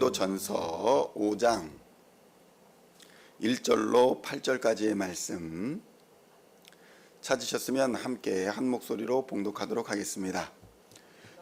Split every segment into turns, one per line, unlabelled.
고린도전서 5장 1절로 8절까지의 말씀 찾으셨으면 함께 한 목소리로 봉독하도록 하겠습니다.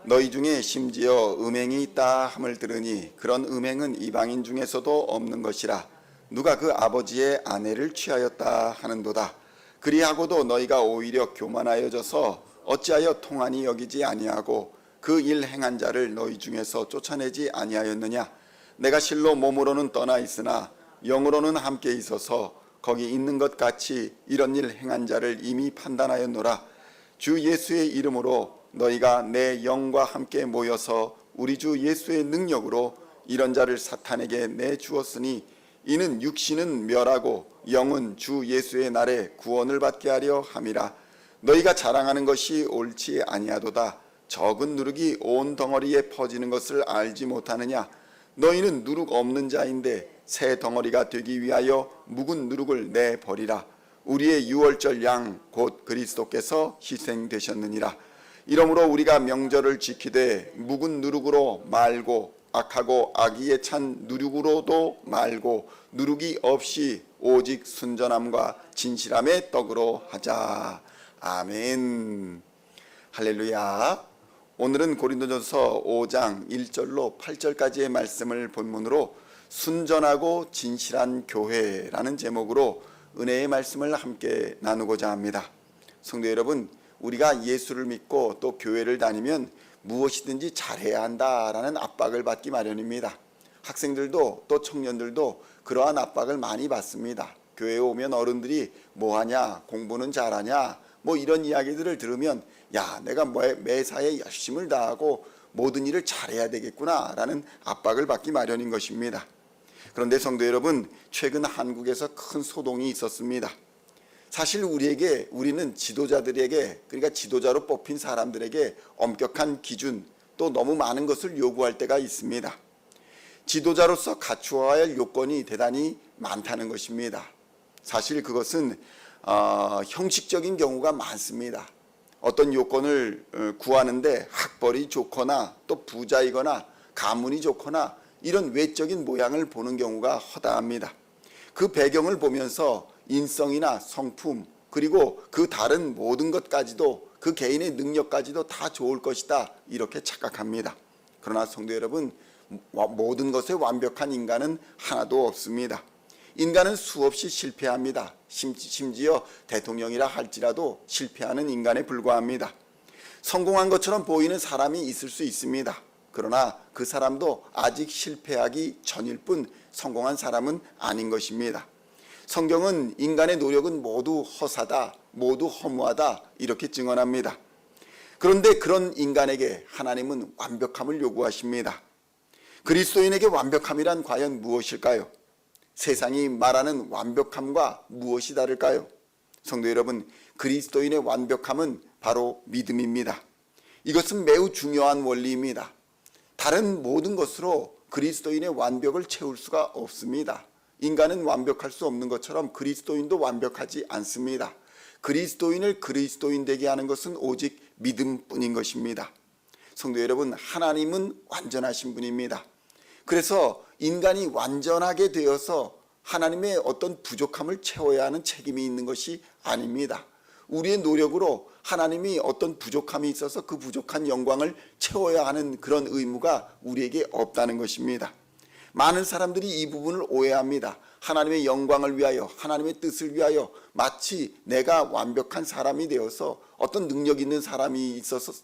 너희 중에 심지어 음행이 있다 함을 들으니 그런 음행은 이방인 중에서도 없는 것이라. 누가 그 아버지의 아내를 취하였다 하는도다. 그리하고도 너희가 오히려 교만하여져서 어찌하여 통한이 여기지 아니하고 그 일 행한 자를 너희 중에서 쫓아내지 아니하였느냐. 내가 실로 몸으로는 떠나 있으나 영으로는 함께 있어서 거기 있는 것 같이 이런 일 행한 자를 이미 판단하였노라. 주 예수의 이름으로 너희가 내 영과 함께 모여서 우리 주 예수의 능력으로 이런 자를 사탄에게 내주었으니 이는 육신은 멸하고 영은 주 예수의 날에 구원을 받게 하려 함이라. 너희가 자랑하는 것이 옳지 아니하도다. 적은 누룩이 온 덩어리에 퍼지는 것을 알지 못하느냐. 너희는 누룩 없는 자인데 새 덩어리가 되기 위하여 묵은 누룩을 내버리라. 우리의 유월절 양 곧 그리스도께서 희생되셨느니라. 이러므로 우리가 명절을 지키되 묵은 누룩으로 말고 악하고 악의에 찬 누룩으로도 말고 누룩이 없이 오직 순전함과 진실함의 떡으로 하자. 아멘. 할렐루야. 오늘은 고린도전서 5장 1절로 8절까지의 말씀을 본문으로 순전하고 진실한 교회라는 제목으로 은혜의 말씀을 함께 나누고자 합니다. 성도 여러분, 우리가 예수를 믿고 또 교회를 다니면 무엇이든지 잘해야 한다라는 압박을 받기 마련입니다. 학생들도 또 청년들도 그러한 압박을 많이 받습니다. 교회에 오면 어른들이 뭐하냐, 공부는 잘하냐, 뭐 이런 이야기들을 들으면 야, 내가 매사에 열심을 다하고 모든 일을 잘해야 되겠구나 라는 압박을 받기 마련인 것입니다. 그런데 성도 여러분, 최근 한국에서 큰 소동이 있었습니다. 사실 우리는 지도자들에게, 그러니까 지도자로 뽑힌 사람들에게 엄격한 기준, 또 너무 많은 것을 요구할 때가 있습니다. 지도자로서 갖추어야 할 요건이 대단히 많다는 것입니다. 사실 그것은 형식적인 경우가 많습니다. 어떤 요건을 구하는데 학벌이 좋거나 또 부자이거나 가문이 좋거나 이런 외적인 모양을 보는 경우가 허다합니다. 그 배경을 보면서 인성이나 성품 그리고 그 다른 모든 것까지도 그 개인의 능력까지도 다 좋을 것이다 이렇게 착각합니다. 그러나 성도 여러분, 모든 것에 완벽한 인간은 하나도 없습니다. 인간은 수없이 실패합니다. 심지어 대통령이라 할지라도 실패하는 인간에 불과합니다. 성공한 것처럼 보이는 사람이 있을 수 있습니다. 그러나 그 사람도 아직 실패하기 전일 뿐 성공한 사람은 아닌 것입니다. 성경은 인간의 노력은 모두 허사다, 모두 허무하다 이렇게 증언합니다. 그런데 그런 인간에게 하나님은 완벽함을 요구하십니다. 그리스도인에게 완벽함이란 과연 무엇일까요? 세상이 말하는 완벽함과 무엇이 다를까요? 성도 여러분, 그리스도인의 완벽함은 바로 믿음입니다. 이것은 매우 중요한 원리입니다. 다른 모든 것으로 그리스도인의 완벽을 채울 수가 없습니다. 인간은 완벽할 수 없는 것처럼 그리스도인도 완벽하지 않습니다. 그리스도인을 그리스도인 되게 하는 것은 오직 믿음뿐인 것입니다. 성도 여러분, 하나님은 완전하신 분입니다. 그래서 인간이 완전하게 되어서 하나님의 어떤 부족함을 채워야 하는 책임이 있는 것이 아닙니다. 우리의 노력으로 하나님이 어떤 부족함이 있어서 그 부족한 영광을 채워야 하는 그런 의무가 우리에게 없다는 것입니다. 많은 사람들이 이 부분을 오해합니다. 하나님의 영광을 위하여, 하나님의 뜻을 위하여 마치 내가 완벽한 사람이 되어서 어떤 능력 있는 사람이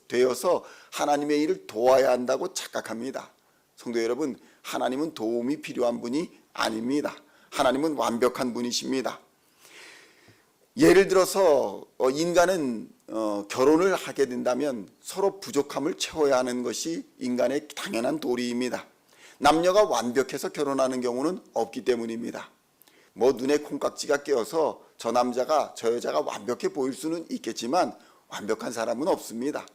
되어서 하나님의 일을 도와야 한다고 착각합니다. 성도 여러분, 하나님은 도움이 필요한 분이 아닙니다. 하나님은 완벽한 분이십니다. 예를 들어서 인간은 결혼을 하게 된다면 서로 부족함을 채워야 하는 것이 인간의 당연한 도리입니다. 남녀가 완벽해서 결혼하는 경우는 없기 때문입니다. 눈에 콩깍지가 끼어서 저 남자가 저 여자가 완벽해 보일 수는 있겠지만 완벽한 사람은 없습니다.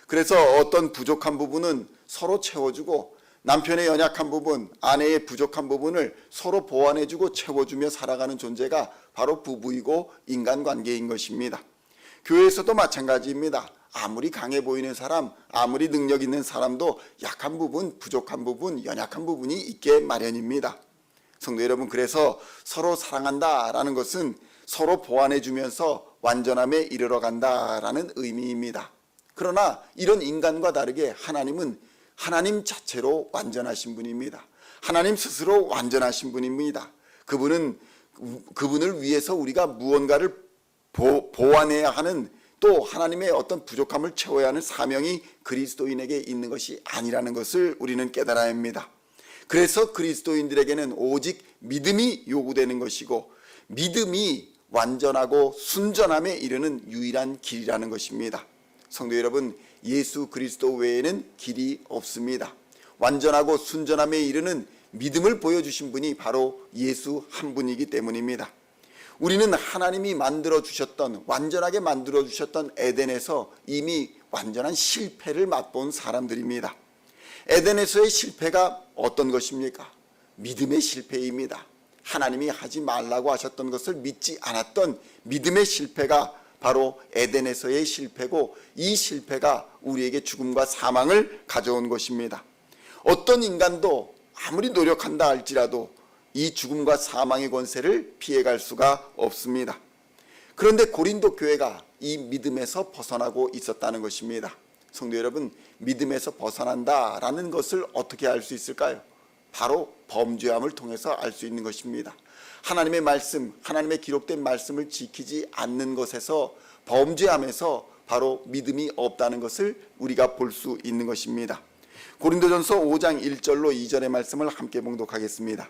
그래서 어떤 부족한 부분은 서로 채워주고 남편의 연약한 부분, 아내의 부족한 부분을 서로 보완해주고 채워주며 살아가는 존재가 바로 부부이고 인간관계인 것입니다. 교회에서도 마찬가지입니다. 아무리 강해 보이는 사람, 아무리 능력 있는 사람도 약한 부분, 부족한 부분, 연약한 부분이 있게 마련입니다. 성도 여러분, 그래서 서로 사랑한다라는 것은 서로 보완해 주면서 완전함에 이르러 간다라는 의미입니다. 그러나 이런 인간과 다르게 하나님은 하나님 자체로 완전하신 분입니다. 하나님 스스로 완전하신 분입니다. 그분을 위해서 우리가 무언가를 보완해야 하는, 또 하나님의 어떤 부족함을 채워야 하는 사명이 그리스도인에게 있는 것이 아니라는 것을 우리는 깨달아야 합니다. 그래서 그리스도인들에게는 오직 믿음이 요구되는 것이고, 믿음이 완전하고 순전함에 이르는 유일한 길이라는 것입니다. 성도 여러분, 예수 그리스도 외에는 길이 없습니다. 완전하고 순전함에 이르는 믿음을 보여주신 분이 바로 예수 한 분이기 때문입니다. 우리는 하나님이 만들어주셨던, 완전하게 만들어주셨던 에덴에서 이미 완전한 실패를 맛본 사람들입니다. 에덴에서의 실패가 어떤 것입니까? 믿음의 실패입니다. 하나님이 하지 말라고 하셨던 것을 믿지 않았던 믿음의 실패가 바로 에덴에서의 실패고, 이 실패가 우리에게 죽음과 사망을 가져온 것입니다. 어떤 인간도 아무리 노력한다 할지라도 이 죽음과 사망의 권세를 피해갈 수가 없습니다. 그런데 고린도 교회가 이 믿음에서 벗어나고 있었다는 것입니다. 성도 여러분, 믿음에서 벗어난다라는 것을 어떻게 알 수 있을까요? 바로 범죄함을 통해서 알 수 있는 것입니다. 하나님의 말씀, 하나님의 기록된 말씀을 지키지 않는 것에서, 범죄함에서 바로 믿음이 없다는 것을 우리가 볼 수 있는 것입니다. 고린도전서 5장 1절로 2절의 말씀을 함께 봉독하겠습니다.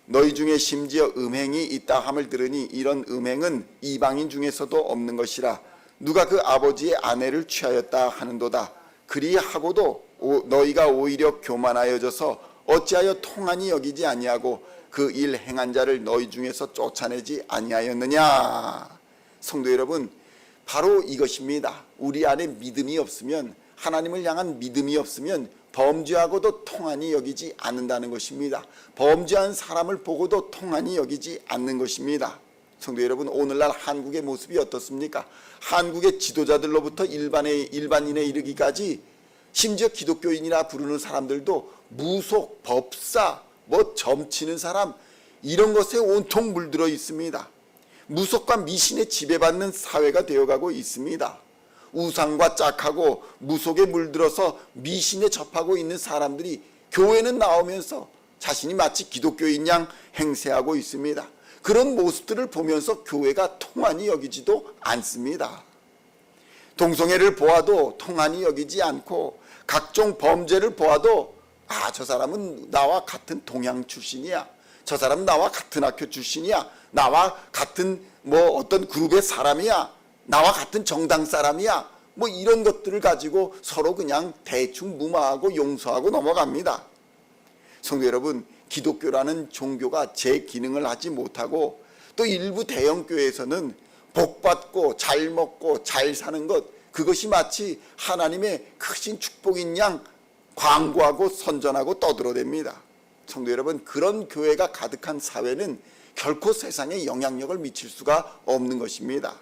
너희 중에 심지어 음행이 있다 함을 들으니 이런 음행은 이방인 중에서도 없는 것이라. 누가 그 아버지의 아내를 취하였다 하는도다. 그리하고도 너희가 오히려 교만하여져서 어찌하여 통한이 여기지 아니하고 그 일 행한 자를 너희 중에서 쫓아내지 아니하였느냐. 성도 여러분, 바로 이것입니다. 우리 안에 믿음이 없으면, 하나님을 향한 믿음이 없으면 범죄하고도 통한이 여기지 않는다는 것입니다. 범죄한 사람을 보고도 통한이 여기지 않는 것입니다. 성도 여러분, 오늘날 한국의 모습이 어떻습니까? 한국의 지도자들로부터 일반인에 이르기까지, 심지어 기독교인이라 부르는 사람들도 무속, 법사, 점치는 사람, 이런 것에 온통 물들어 있습니다. 무속과 미신에 지배받는 사회가 되어가고 있습니다. 우상과 짝하고 무속에 물들어서 미신에 접하고 있는 사람들이 교회는 나오면서 자신이 마치 기독교인 양 행세하고 있습니다. 그런 모습들을 보면서 교회가 통한이 여기지도 않습니다. 동성애를 보아도 통한이 여기지 않고, 각종 범죄를 보아도 저 사람은 나와 같은 동양 출신이야, 저 사람은 나와 같은 학교 출신이야, 나와 같은 어떤 그룹의 사람이야, 나와 같은 정당 사람이야, 이런 것들을 가지고 서로 그냥 대충 무마하고 용서하고 넘어갑니다. 성도 여러분, 기독교라는 종교가 제 기능을 하지 못하고, 또 일부 대형교회에서는 복받고 잘 먹고 잘 사는 것, 그것이 마치 하나님의 크신 축복인 양 광고하고 선전하고 떠들어댑니다. 성도 여러분, 그런 교회가 가득한 사회는 결코 세상에 영향력을 미칠 수가 없는 것입니다.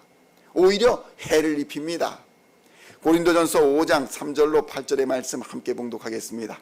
오히려 해를 입힙니다. 고린도전서 5장 3절로 8절의 말씀 함께 봉독하겠습니다.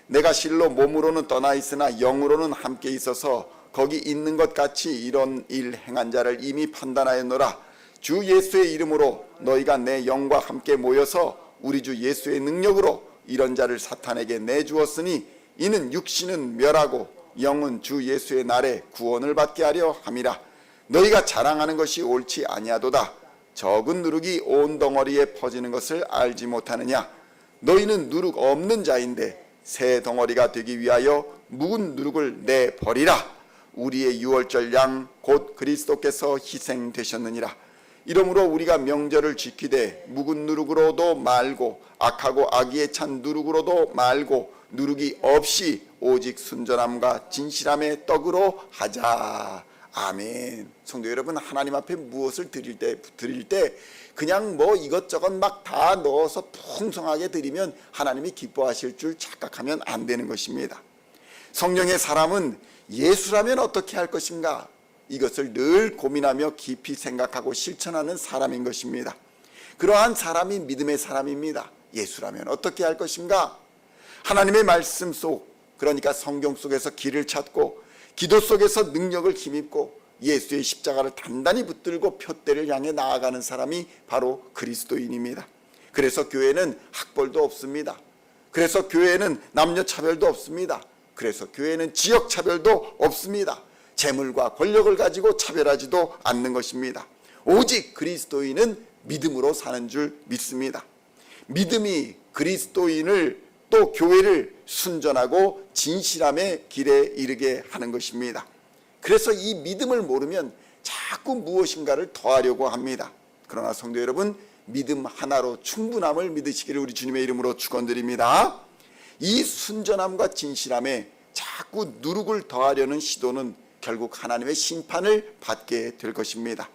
내가 실로 몸으로는 떠나 있으나 영으로는 함께 있어서 거기 있는 것 같이 이런 일 행한 자를 이미 판단하였노라. 주 예수의 이름으로 너희가 내 영과 함께 모여서 우리 주 예수의 능력으로 이런 자를 사탄에게 내주었으니 이는 육신은 멸하고 영은 주 예수의 날에 구원을 받게 하려 함이라. 너희가 자랑하는 것이 옳지 아니하도다. 적은 누룩이 온 덩어리에 퍼지는 것을 알지 못하느냐. 너희는 누룩 없는 자인데 새 덩어리가 되기 위하여 묵은 누룩을 내버리라. 우리의 유월절 양 곧 그리스도께서 희생되셨느니라. 이러므로 우리가 명절을 지키되 묵은 누룩으로도 말고 악하고 악의에 찬 누룩으로도 말고 누룩이 없이 오직 순전함과 진실함의 떡으로 하자. 아멘. 성도 여러분, 하나님 앞에 무엇을 드릴 때 그냥 이것저것 막 다 넣어서 풍성하게 드리면 하나님이 기뻐하실 줄 착각하면 안 되는 것입니다. 성령의 사람은 예수라면 어떻게 할 것인가, 이것을 늘 고민하며 깊이 생각하고 실천하는 사람인 것입니다. 그러한 사람이 믿음의 사람입니다. 예수라면 어떻게 할 것인가? 하나님의 말씀 속, 그러니까 성경 속에서 길을 찾고 기도 속에서 능력을 힘입고 예수의 십자가를 단단히 붙들고 표대를 향해 나아가는 사람이 바로 그리스도인입니다. 그래서 교회는 학벌도 없습니다. 그래서 교회는 남녀 차별도 없습니다. 그래서 교회는 지역 차별도 없습니다. 재물과 권력을 가지고 차별하지도 않는 것입니다. 오직 그리스도인은 믿음으로 사는 줄 믿습니다. 믿음이 그리스도인을 또 교회를 순전하고 진실함의 길에 이르게 하는 것입니다. 그래서 이 믿음을 모르면 자꾸 무엇인가를 더하려고 합니다. 그러나 성도 여러분, 믿음 하나로 충분함을 믿으시기를 우리 주님의 이름으로 축원드립니다. 이 순전함과 진실함에 자꾸 누룩을 더하려는 시도는 결국 하나님의 심판을 받게 될 것입니다.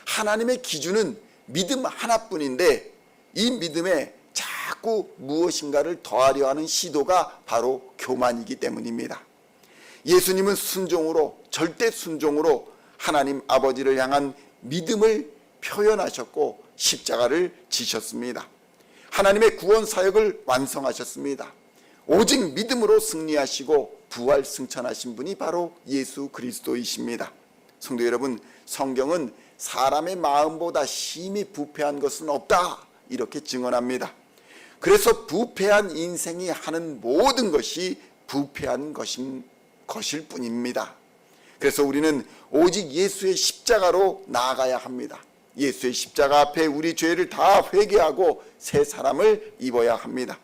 하나님의 기준은 믿음 하나뿐인데 이 믿음에 자꾸 무엇인가를 더하려 하는 시도가 바로 교만이기 때문입니다. 예수님은 순종으로, 절대 순종으로 하나님 아버지를 향한 믿음을 표현하셨고 십자가를 지셨습니다. 하나님의 구원 사역을 완성하셨습니다. 오직 믿음으로 승리하시고 부활 승천하신 분이 바로 예수 그리스도이십니다. 성도 여러분, 성경은 사람의 마음보다 심히 부패한 것은 없다, 이렇게 증언합니다. 그래서 부패한 인생이 하는 모든 것이 부패한 것일 뿐입니다. 그래서 우리는 오직 예수의 십자가로 나아가야 합니다. 예수의 십자가 앞에 우리 죄를 다 회개하고 새 사람을 입어야 합니다.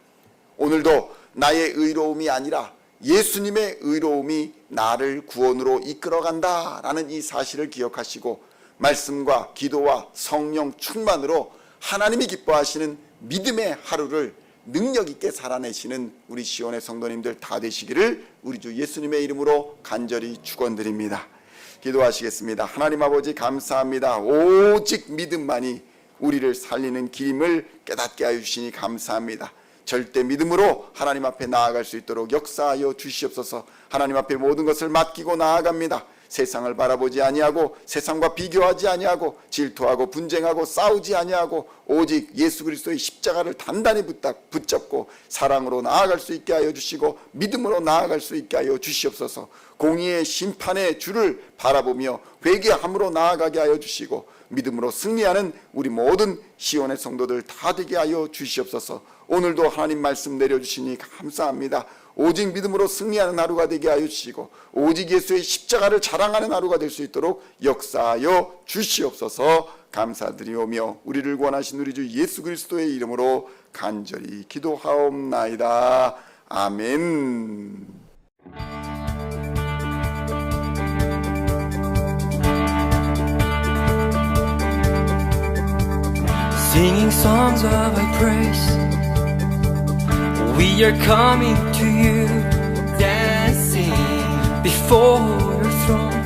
오늘도 나의 의로움이 아니라 예수님의 의로움이 나를 구원으로 이끌어간다라는 이 사실을 기억하시고 말씀과 기도와 성령 충만으로 하나님이 기뻐하시는 믿음의 하루를 능력 있게 살아내시는 우리 시온의 성도님들 다 되시기를 우리 주 예수님의 이름으로 간절히 축원드립니다. 기도하시겠습니다. 하나님 아버지 감사합니다. 오직 믿음만이 우리를 살리는 길임을 깨닫게 하여 주시니 감사합니다. 절대 믿음으로 하나님 앞에 나아갈 수 있도록 역사하여 주시옵소서. 하나님 앞에 모든 것을 맡기고 나아갑니다. 세상을 바라보지 아니하고 세상과 비교하지 아니하고 질투하고 분쟁하고 싸우지 아니하고 오직 예수 그리스도의 십자가를 단단히 붙잡고 사랑으로 나아갈 수 있게 하여 주시고 믿음으로 나아갈 수 있게 하여 주시옵소서. 공의의 심판의 주를 바라보며 회개함으로 나아가게 하여 주시고 믿음으로 승리하는 우리 모든 시온의 성도들 다 되게 하여 주시옵소서. 오늘도 하나님 말씀 내려주시니 감사합니다. 오직 믿음으로 승리하는 하루가 되게 하여 주시고 오직 예수의 십자가를 자랑하는 하루가 될 수 있도록 역사하여 주시옵소서. 감사드리오며 우리를 구원하신 우리 주 예수 그리스도의 이름으로 간절히 기도하옵나이다. 아멘.
Singing songs of thy praise, we are coming to you, dancing before your throne.